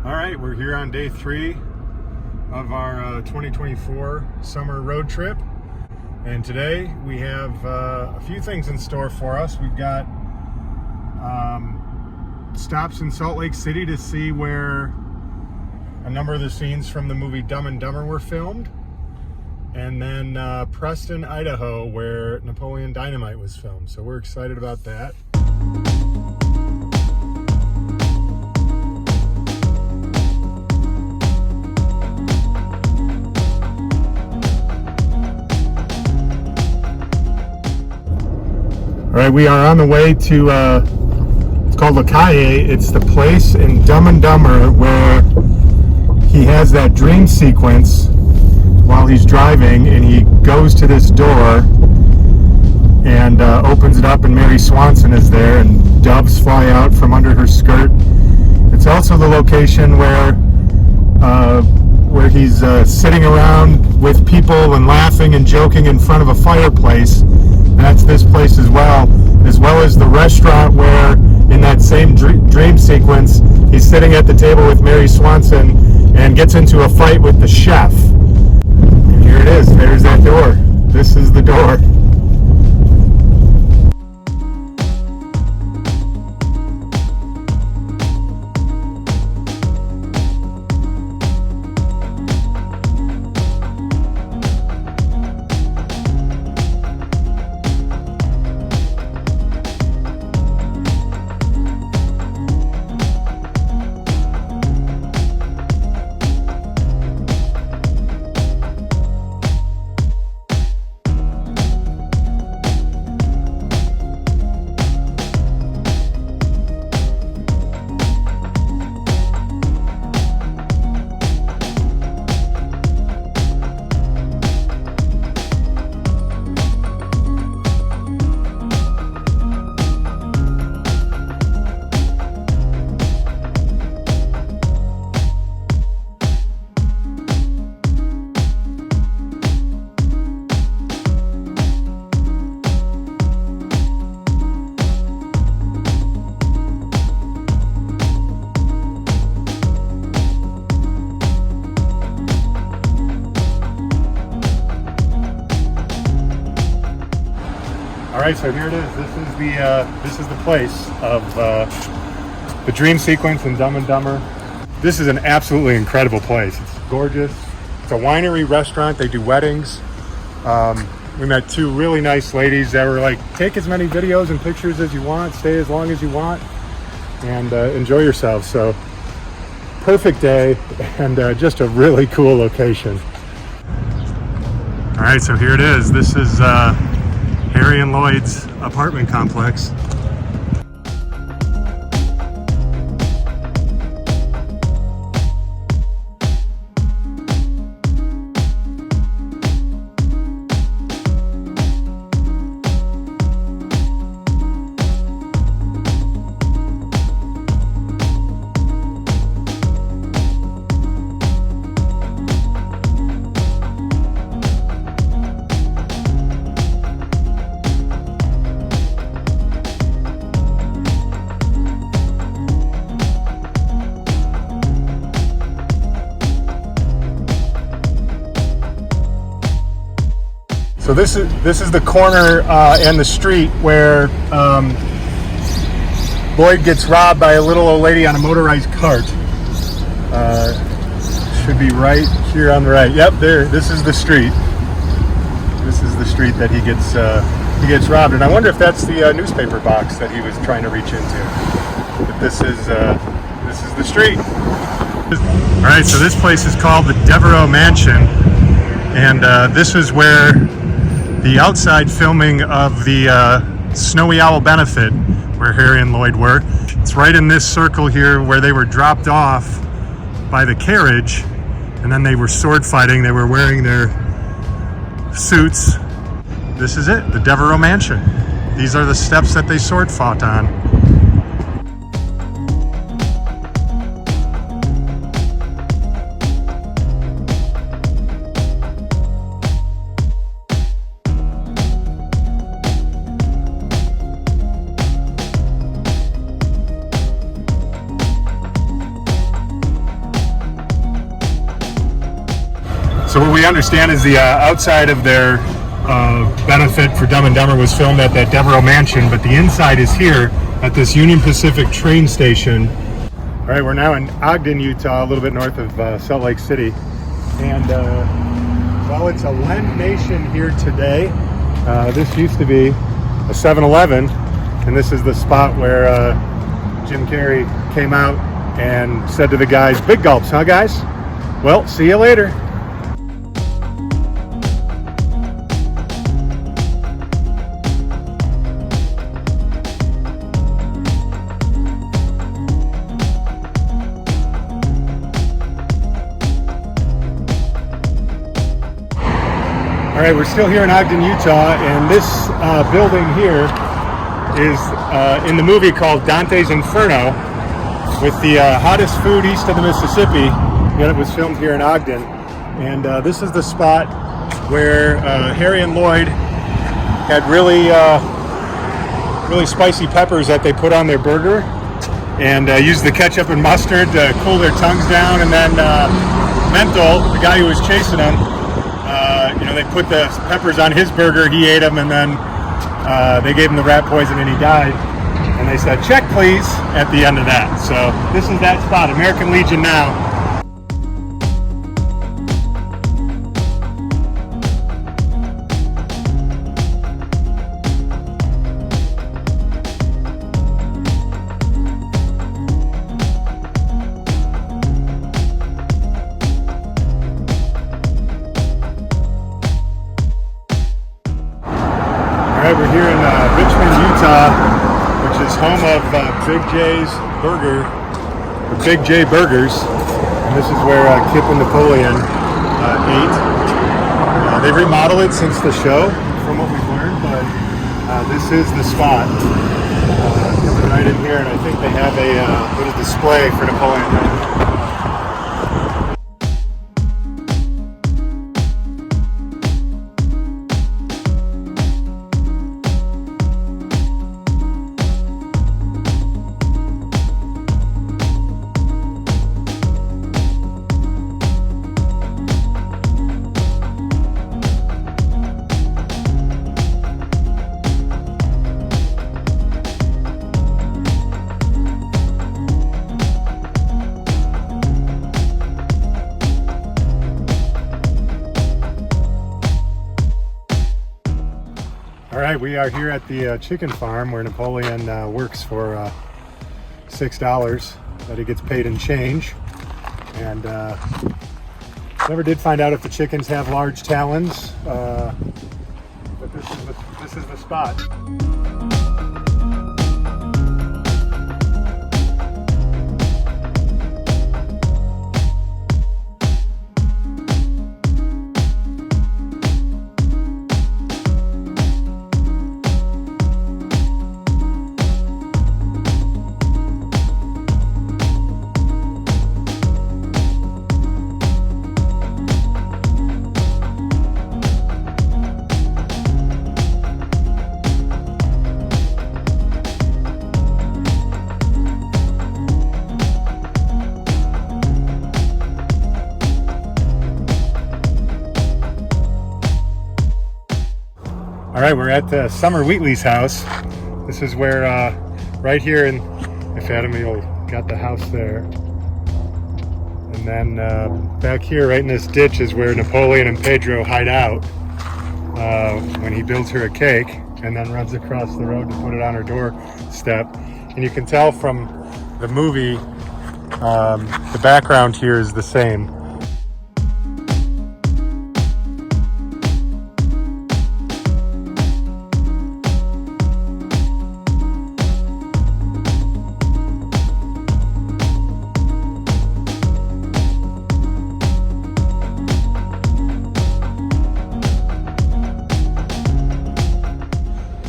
All right, we're here on day 3 of our 2024 summer road trip. And today we have a few things in store for us. We've got stops in Salt Lake City to see where a number of the scenes from the movie Dumb and Dumber were filmed. And then Preston, Idaho, where Napoleon Dynamite was filmed. So we're excited about that. All right, we are on the way to, it's called Lacaille. It's the place in Dumb and Dumber where he has that dream sequence while he's driving, and he goes to this door and opens it up, and Mary Swanson is there, and doves fly out from under her skirt. It's also the location where he's sitting around with people and laughing and joking in front of a fireplace. That's this place as well as the restaurant where, in that same dream sequence, he's sitting at the table with Mary Swanson and gets into a fight with the chef. And here it is. There's that door. This is the door. All right, so here it is. This is the place of the dream sequence in Dumb and Dumber. This is an absolutely incredible place. It's gorgeous. It's a winery restaurant. They do weddings. We met 2 really nice ladies that were like, take as many videos and pictures as you want, stay as long as you want, and enjoy yourself. So perfect day, and just a really cool location. All right, so here it is. This is Harry and Lloyd's apartment complex. So this is the corner and the street where Lloyd gets robbed by a little old lady on a motorized cart. Should be right here on the right. Yep, there. This is the street. This is the street that he gets robbed, and I wonder if that's the newspaper box that he was trying to reach into. But this is the street. All right, so this place is called the Devereaux Mansion, and this is where the outside filming of the Snowy Owl benefit, where Harry and Lloyd were. It's right in this circle here where they were dropped off by the carriage, and then they were sword fighting. They were wearing their suits. This is it, the Devereaux Mansion. These are the steps that they sword fought on. So what we understand is the outside of their benefit for Dumb and Dumber was filmed at that Devereaux Mansion, but the inside is here at this Union Pacific train station. All right, we're now in Ogden, Utah, a little bit north of Salt Lake City. And well, it's a Lend Nation here today. This used to be a 7-Eleven, and this is the spot where Jim Carrey came out and said to the guys, "Big gulps, huh guys? Well, see you later." All right, we're still here in Ogden, Utah, and this building here is in the movie called Dante's Inferno, with the hottest food east of the Mississippi. And it was filmed here in Ogden, and this is the spot where Harry and Lloyd had really spicy peppers that they put on their burger, and used the ketchup and mustard to cool their tongues down, and then Menthol, the guy who was chasing them, they put the peppers on his burger, he ate them, and then they gave him the rat poison and he died. And they said, "Check please," at the end of that. So this is that spot, American Legion now. We're here in Richmond, Utah, which is home of Big J's Burger, or Big J Burgers, and this is where Kip and Napoleon ate. They remodeled it since the show, from what we've learned, but this is the spot. Coming right in here, and I think they have a little display for Napoleon Dynamite. All right, we are here at the chicken farm where Napoleon works for $6, but he gets paid in change. And never did find out if the chickens have large talons, but this is the spot. All right, we're at Summer Wheatley's house. This is where, right here, and if Adam got the house there. And then back here, right in this ditch, is where Napoleon and Pedro hide out when he builds her a cake and then runs across the road to put it on her doorstep. And you can tell from the movie, the background here is the same.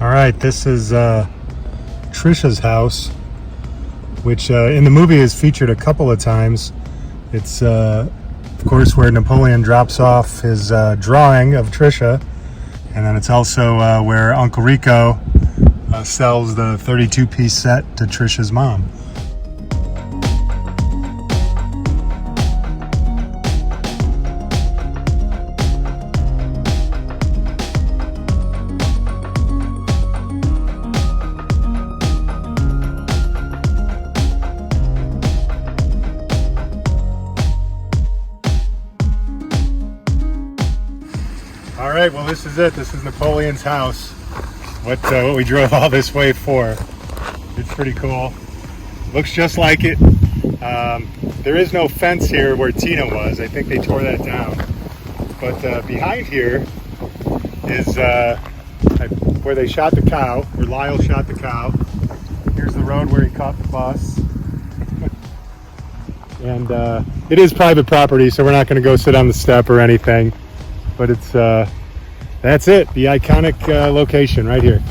All right, this is Trisha's house, which in the movie is featured a couple of times. It's, of course, where Napoleon drops off his drawing of Trisha, and then it's also where Uncle Rico sells the 32-piece set to Trisha's mom. right, well, this is it. This is Napoleon's house. What we drove all this way for. It's pretty cool. Looks just like it. There is no fence here where Tina was. I think they tore that down. But behind here is where they shot the cow, where Lyle shot the cow. Here's the road where he caught the bus. And it is private property, so we're not going to go sit on the step or anything. But it's that's it, the iconic location right here.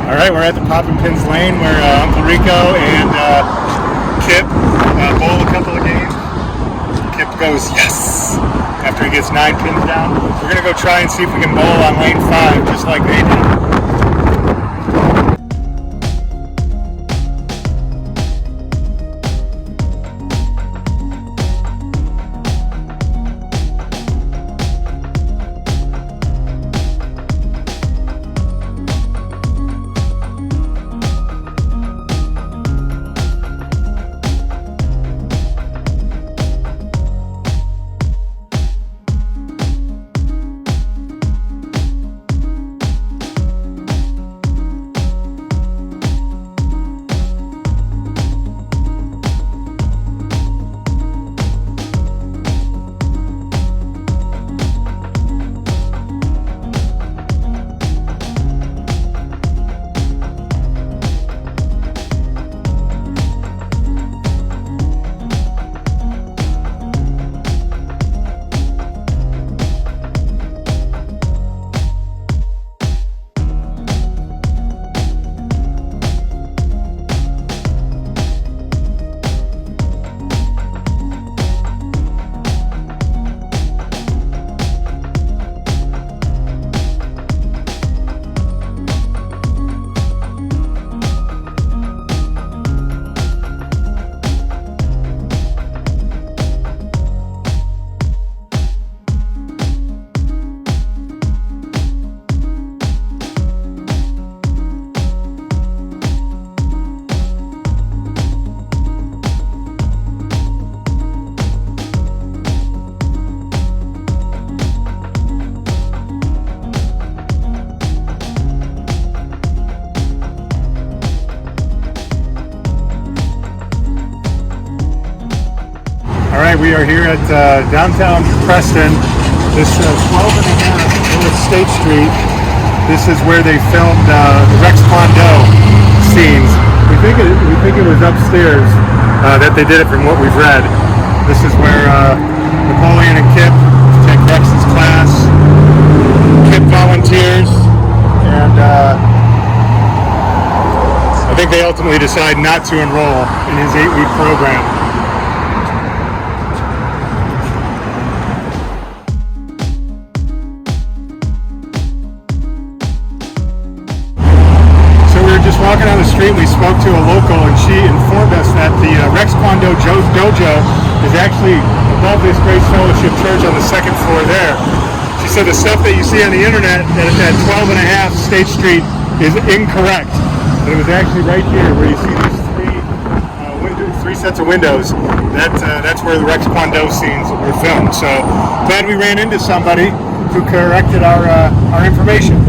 Alright, we're at the Poppin' Pins Lane where Uncle Rico and Kip bowl a couple of games. Kip goes, yes! After he gets 9 pins down. We're going to go try and see if we can bowl on lane 5 just like they did. Alright, we are here at downtown Preston. This 12 and a half North State Street. This is where they filmed the Rex Kwon-Do scenes. We think it was upstairs that they did it from what we've read. This is where Napoleon and Kip take Rex's class. Kip volunteers, and I think they ultimately decide not to enroll in his 8-week program. Walking down the street, we spoke to a local, and she informed us that the Rex Kwon-Do Dojo is actually above this Grace Fellowship Church on the second floor there. She said the stuff that you see on the internet that it's at 12 and a half State Street is incorrect. But it was actually right here where you see these three sets of windows. That's where the Rex Kwon-Do scenes were filmed. So glad we ran into somebody who corrected our information.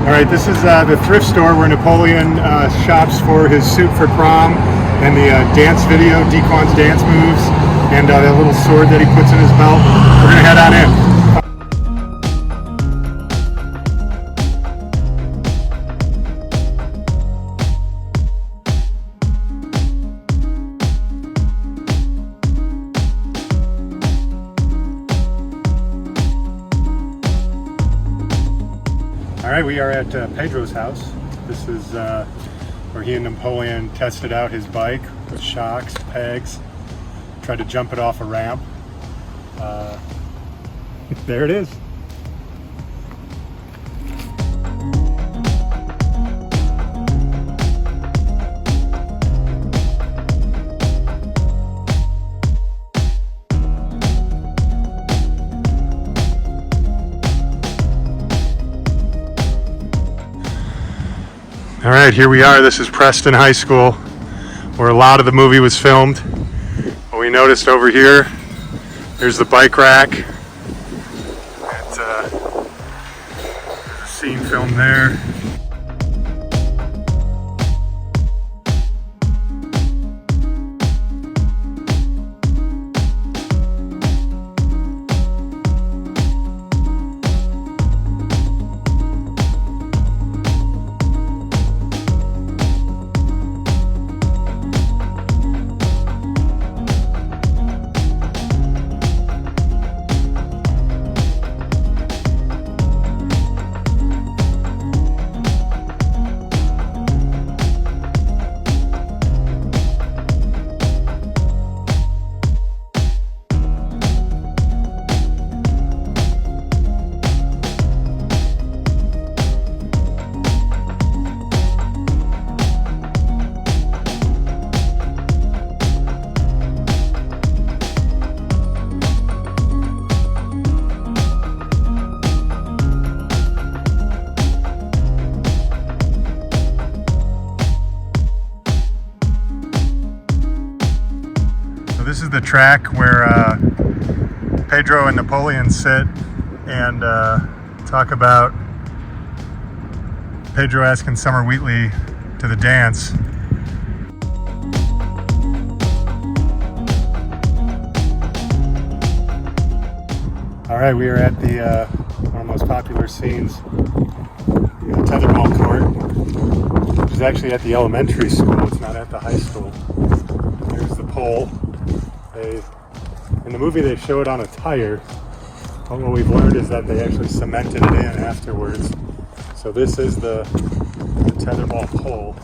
Alright, this is the thrift store where Napoleon shops for his suit for prom and the dance video, Dequan's dance moves, and that little sword that he puts in his belt. We're going to head on in. right, we are at Pedro's house. This is where he and Napoleon tested out his bike with shocks, pegs, tried to jump it off a ramp. There it is. All right, here we are. This is Preston High School, where a lot of the movie was filmed. What we noticed over here, there's the bike rack. There's a scene filmed there. This is the track where Pedro and Napoleon sit and talk about Pedro asking Summer Wheatley to the dance. All right, we are at the one of the most popular scenes, the tetherball court, which is actually at the elementary school. It's not at the high school. Here's the pole. In the movie they show it on a tire, but what we've learned is that they actually cemented it in afterwards. So this is the tetherball pole.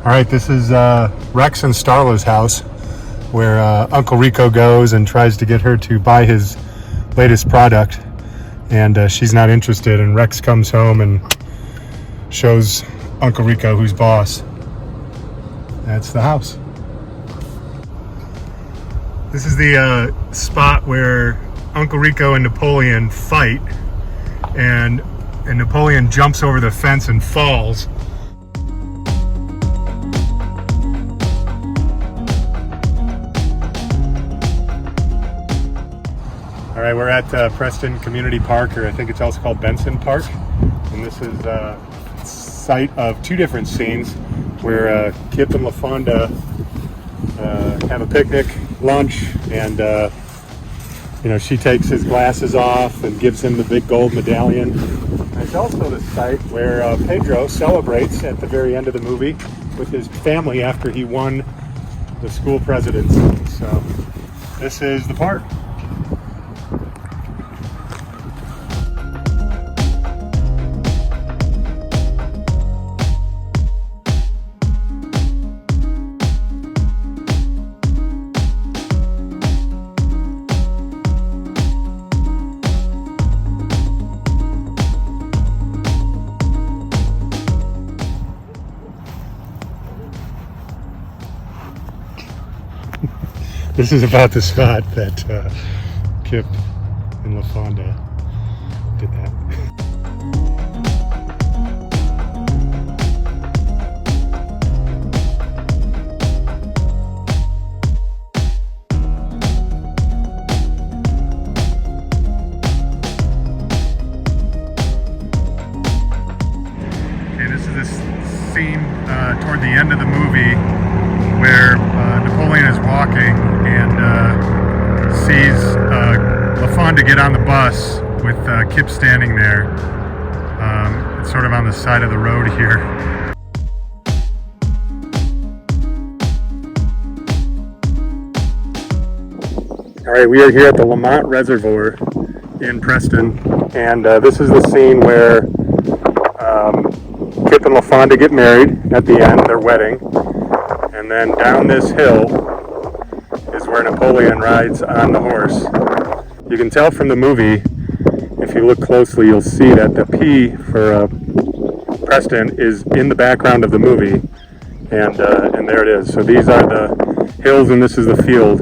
All right, this is Rex and Starla's house, where Uncle Rico goes and tries to get her to buy his latest product, and she's not interested, and Rex comes home and shows Uncle Rico who's boss. That's the house. This is the spot where Uncle Rico and Napoleon fight, and Napoleon jumps over the fence and falls. All right, we're at Preston Community Park, or I think it's also called Benson Park. And this is a site of two different scenes where Kip and LaFonda have a picnic, lunch, and she takes his glasses off and gives him the big gold medallion. And it's also the site where Pedro celebrates at the very end of the movie with his family after he won the school presidency. So this is the park. This is about the spot that Kip and LaFonda did that. Okay, this is this scene toward the end of the movie where Napoleon is walking and sees LaFonda get on the bus with Kip standing there. It's sort of on the side of the road here. All right, we are here at the Lamont Reservoir in Preston, and this is the scene where Kip and LaFonda get married at the end, their wedding. And then down this hill is where Napoleon rides on the horse. You can tell from the movie, if you look closely, you'll see that the P for Preston is in the background of the movie, and there it is. So these are the hills, and this is the field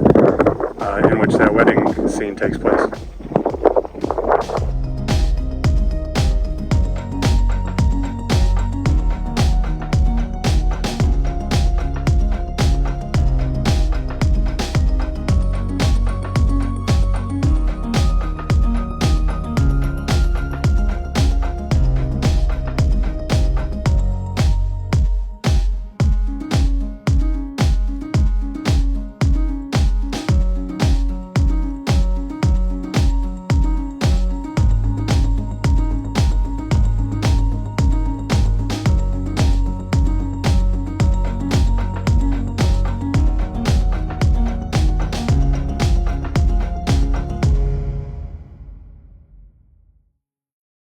in which that wedding scene takes place.